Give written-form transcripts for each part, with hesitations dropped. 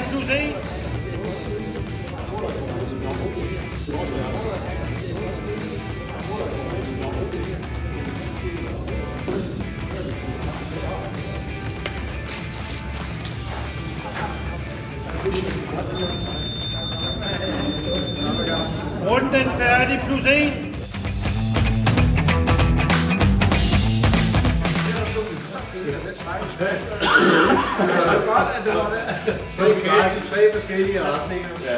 færdig plus 1. Runden færdig plus 1. Tre forskellige retninger. Ja.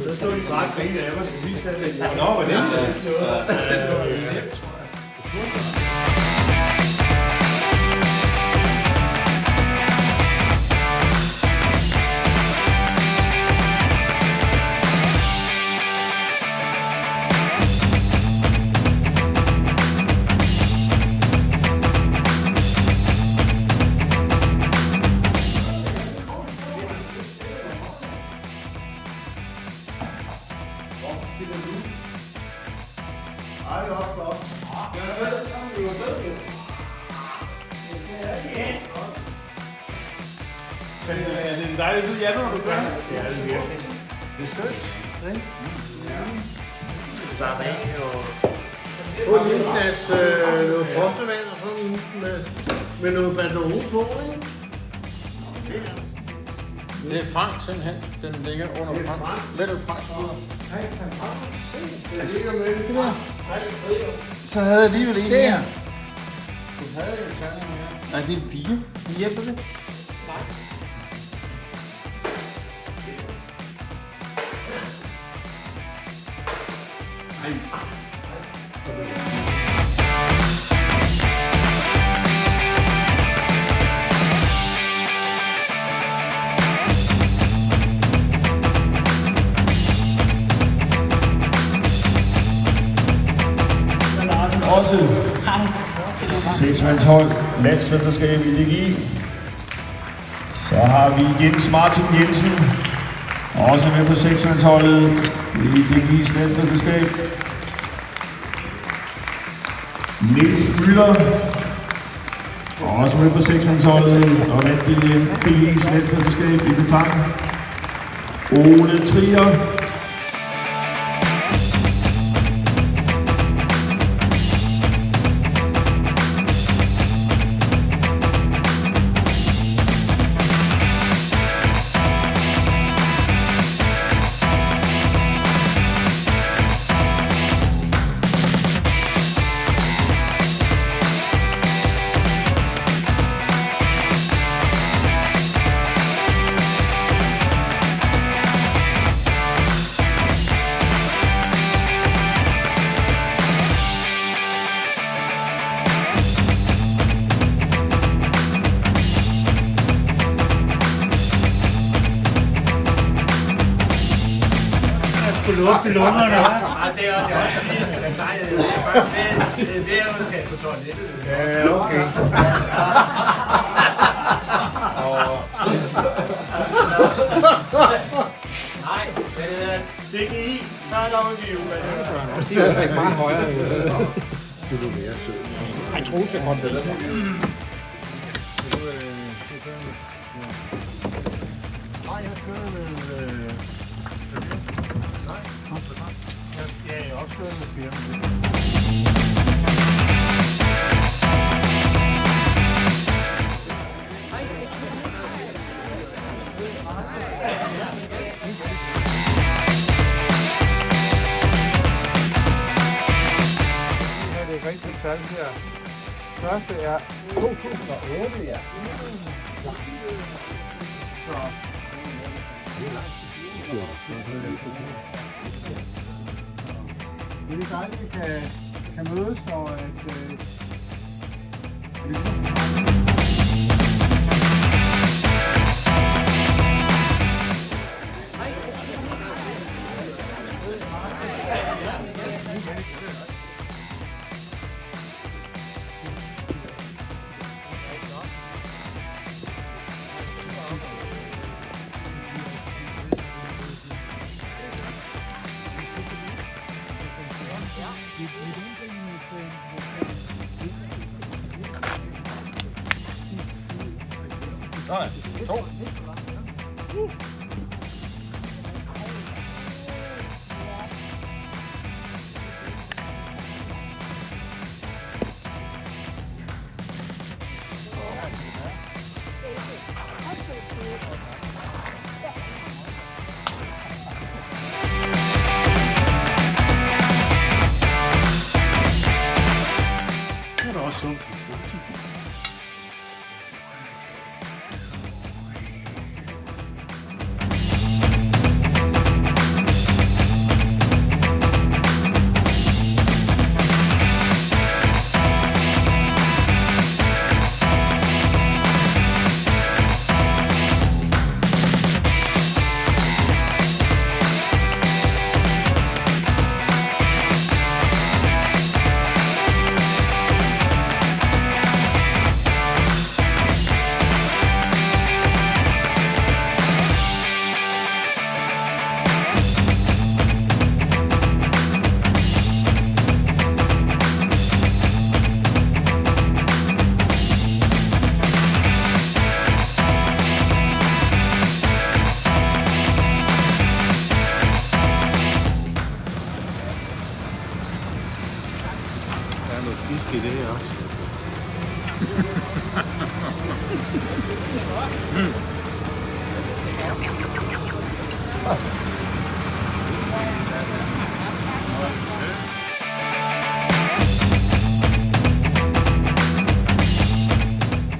Der stod de bare grine af mig, så vi satte det. Nå, var det? Ej, det er også godt. Yes. Det er en dejlig tid, Jan, når du gør. Ja, det er virkelig. Det er skønt, ikke? Ja. Start af og få en lille glas noget postevand og sådan med noget banderole på, ikke? Det er fransk simpelthen. Den ligger under fransk. Lidt fransk. Så havde jeg alligevel en Det her. Du havde jo terning mere. Nej, det er 4. Hjælper det? Også 6-mandshold, landsmesterskab i DGI. Så har vi Jens Martin Jensen, også med på 6-mandsholdet i DGI's landsmesterskab. Niels Müller, også med på 6-mandsholdet og vandt DGI's landsmesterskab i Betang. Ole Trier. Luft i lungerne, hva'? Nej, det er også fordi, jeg skal være klar. Det er ved, at man skal på toilettet. Ja, okay. Nej, det er DGI. Der er lov i EU. Det er jo ikke meget højere. Skulle du være sød? Jeg tror, det er godt bedre. Nej, jeg kører med... Ja, jeg har også kørt med firma. Det er rigtigt tal her. Første er 2008, ja. Det er dejligt, at vi kan mødes og at Sådan. 2. Det er da også sundt. Der er noget fisk i det her også.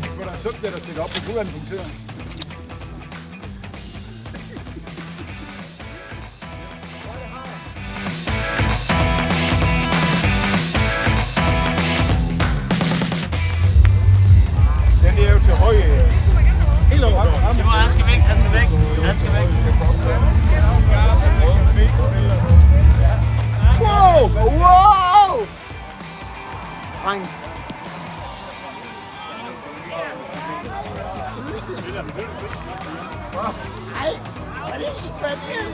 Det var da sundt, at der stikker op på kuglen punkteret. Den er jo til høje. Helt over. Han skal væk, han skal væk, han skal væk. Wow! Wow! Frank. Ej, hvor er det spændende.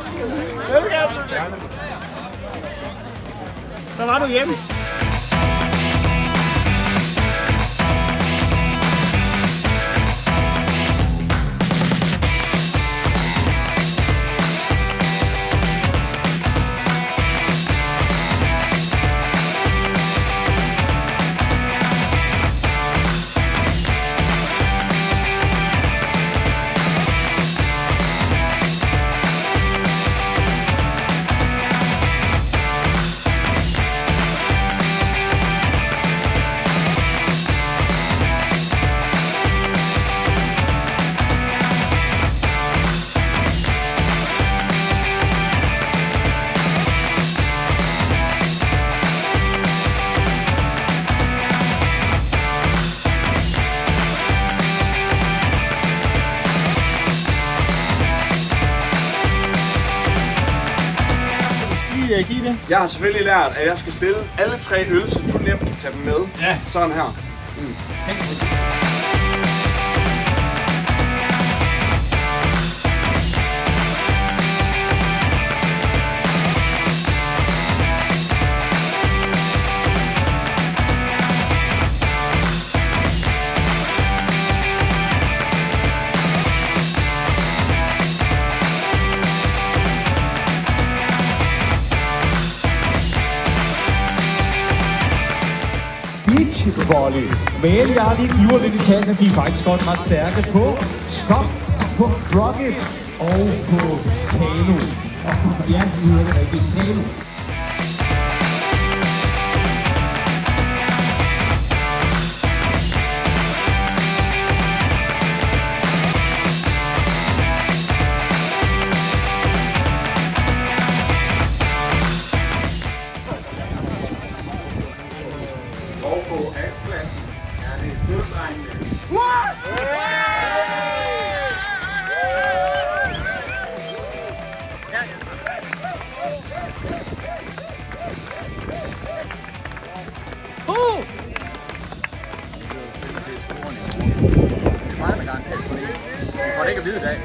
Der var du hjemme. Jeg har selvfølgelig lært, at jeg skal stille alle 3 øl, så du nemt kan tage dem med. Ja. Sådan her. Beachvolley. Men jeg har lige klurt lidt i tallene, de er faktisk også ret stærke på stop, på crocket og på kano. Ja, nu er det rigtigt. Kano. Og på andenpladsen er det skuddrengene. Det er meget med garanteret på det. Vi får det ikke at vide i dag.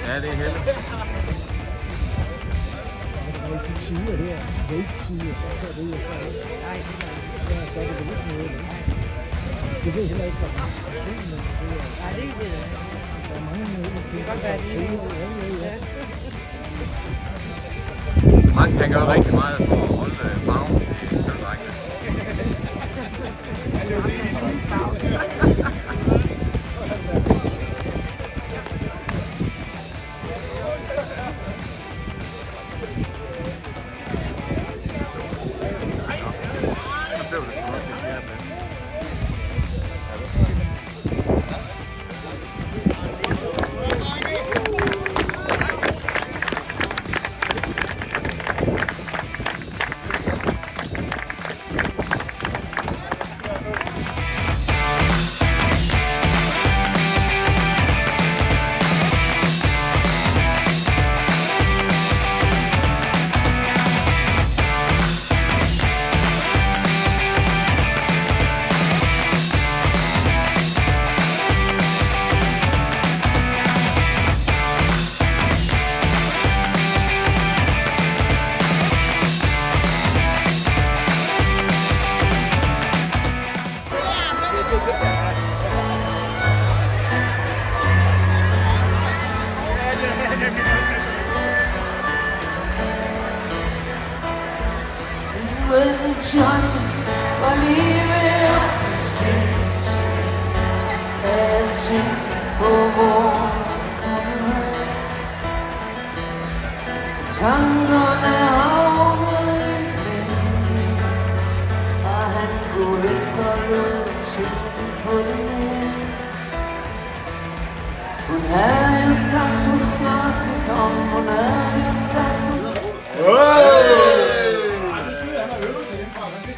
Ja, det er heldigt. De sider her, vægtsider, så skal det jo så ikke. Nej, så gør det vel ikke noget. Det ved heller ikke, hvad det er. Nej, det ved jeg ikke. Der er mange måder, der kan godt være det. Frank kan gøre rigtig meget for at holde farven til sølvdrækkene. Johnny var lige ved at blive set. Alting på hvor kommet hen. Tankerne havnede i blinde, og han kunne ikke holde til på det mere. Hun havde jo sagt, hun snart ville komme. Hun havde jo sagt, hun...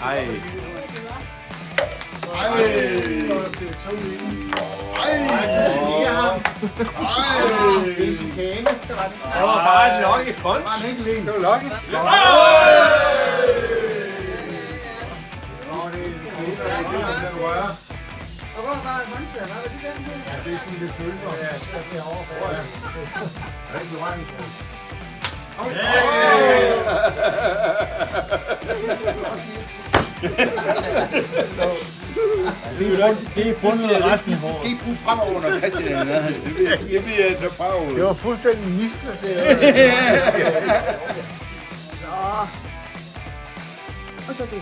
Ej, du siger ham. Det er chikane. Det var bare et lucky punch. Det var lucky. Det er røre. Og hvor var en håndtag? Hvad var det den? Ja, det er sådan lidt følelser. Ja, det er derovre. Ja, det er ikke berøring. Det er bundet af resten. Det skal ikke bruge fremover, når Christian er nede. Jeg bliver fremover. Det var fuldstændig misplaceret. Og så du.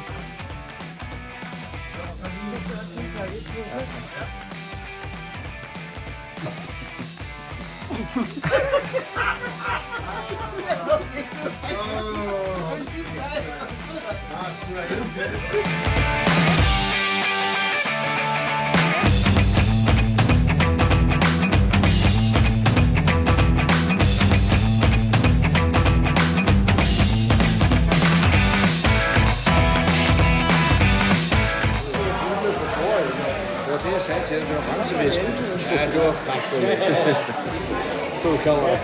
Det jeg sagde til dig, det var rensevæsken. Ja, det var kraftigt. Stor kamera.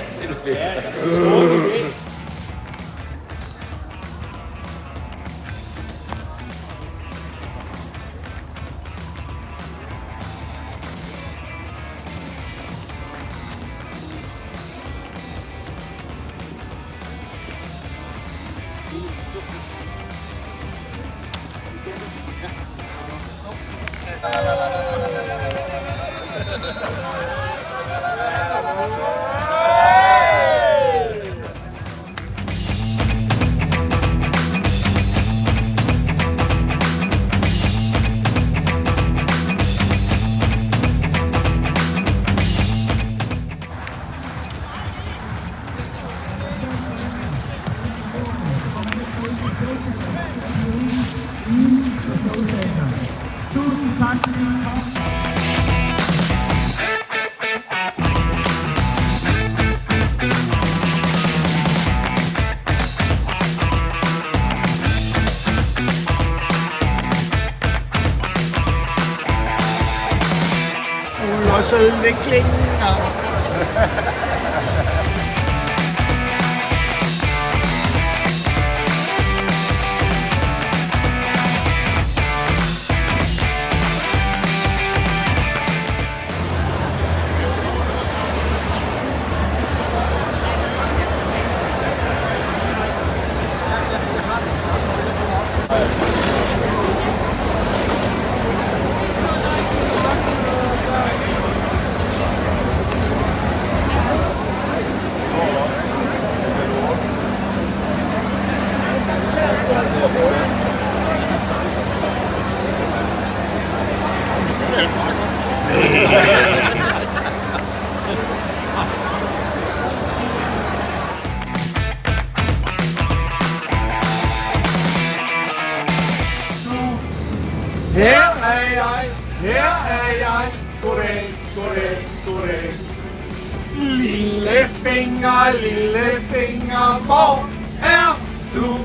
Også udviklingen. Lille finger, hvor er du?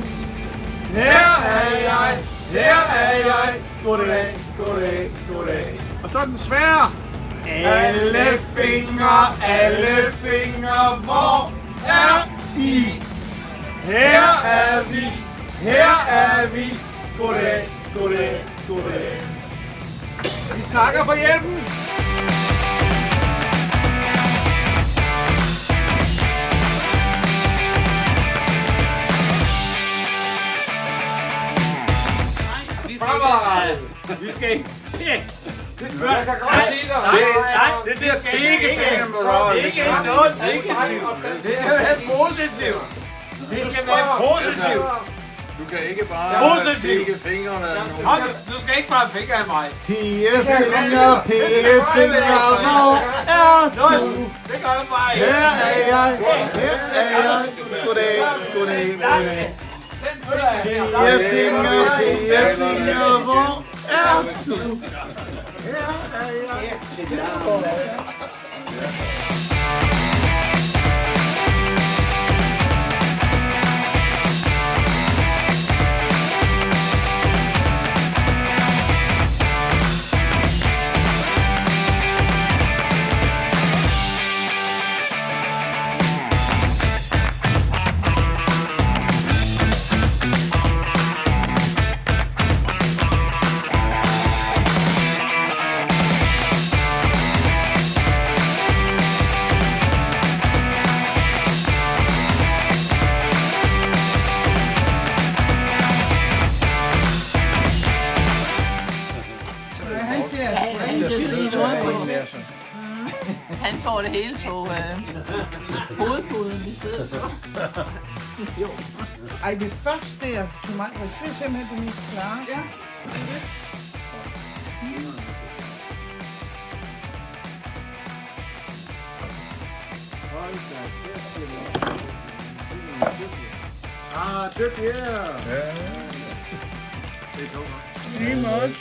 Her er jeg. Goddag. Og så den svære. Alle fingre, hvor er I? Her er vi. Goddag. Vi takker for hjælpen. Vi skal ikke. Jeg kan godt sige dig. Nej, det bliver ikke fingermoral. Det skal ikke noget negativt. Det skal være positivt. Det skal være positivt. Du kan ikke bare stikke fingrene af nogen. Du skal ikke bare fingre af mig. Pegefingre, hvor er du? Det gør du bare ikke. Her er jeg. Goddag. Pegefingre, hvor er du? Her er jeg. Han får det hele på hovedpuden i stedet for. Jo. Ej, det første jeg tog mig, det er simpelthen det mest klare. Ja. Dygtig, ja. Det er godt. Lige måde.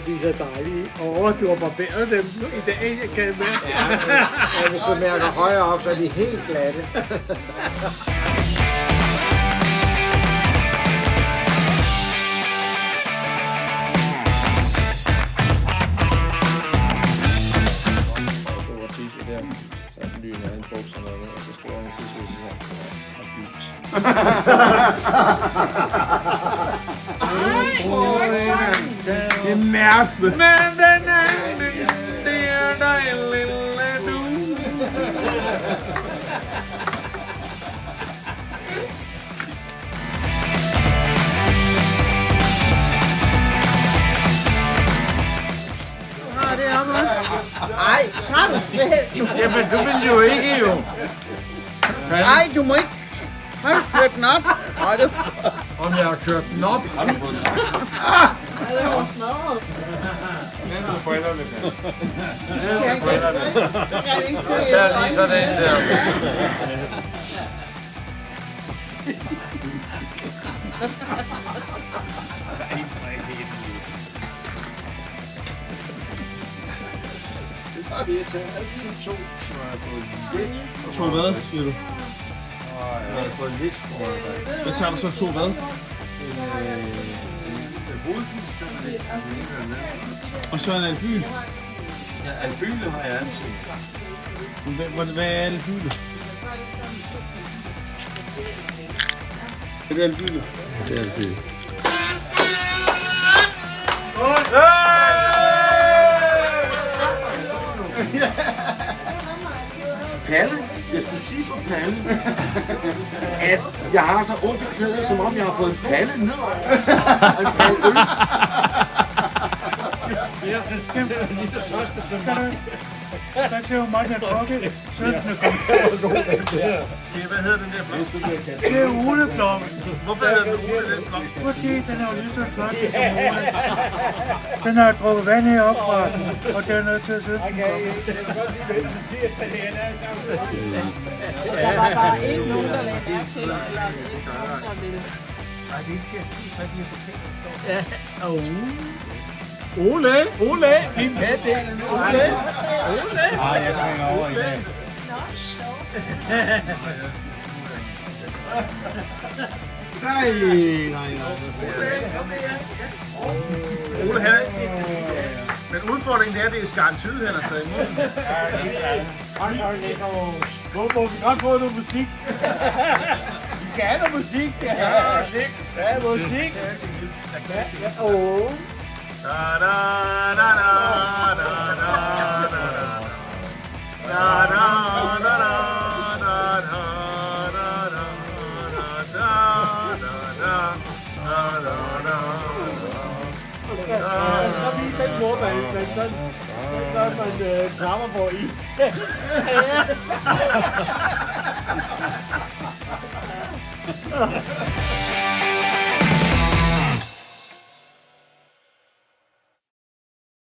De er så dejlige. Du har barberet dem i dag, kan jeg mærke. Ja, hvis du mærker højere op, så er de helt glatte. Nej, det var ikke sådan. Det mærste. Men den er dig, lille du. Det er også. Ej, tager du selv? Jamen, du vil jo ikke jo. Nej, du må ikke. Har du kørt den op? Har du? Om jeg har kørt den op? Har du fået den op? Ja, det var smadret. Den er forældrene. Jeg tager lige sådan en der. Vi har taget altid 2, så jeg har fået lidt. 2 hvad, siger du? Jeg har fået lidt for dig. Hvad tager du så 2 hvad? Og så en albyl. Ja, albyle har jeg altid. Hvad er albyl? Det er albyl. Det er albyl. Palle, jeg skulle sige for Palle, at jeg har så ondt i knæet, som om jeg har fået en palle nedover. En palle øl. Det er lige så tørstet som mig. Der kan jo mange drukke 17. Hvad hedder den der blomst? Det er uleblomst. Hvorfor hedder den uleblomst? Fordi den er jo lige så tørstig som ule. Den har drukket vand herop fra den, og det er nødt til at sidde den komme. Der var bare ikke nogen, der lagde mærke til, eller ikke nogen, der ville. Nej, det er ikke til at sige, hvad de her forkert står. Ja, Ole, din patte. Ole. Nej, jeg springer over i dag. Nej. Ole, han er ikke. Men udfordringen er, at det er skarntyde, han har taget imod. Må vi godt få noget musik? Vi skal have noget musik. Ja, musik. Ja, musik. Da da da da da da da da da da da Så vis den bordbane, men så gør man krammer på i.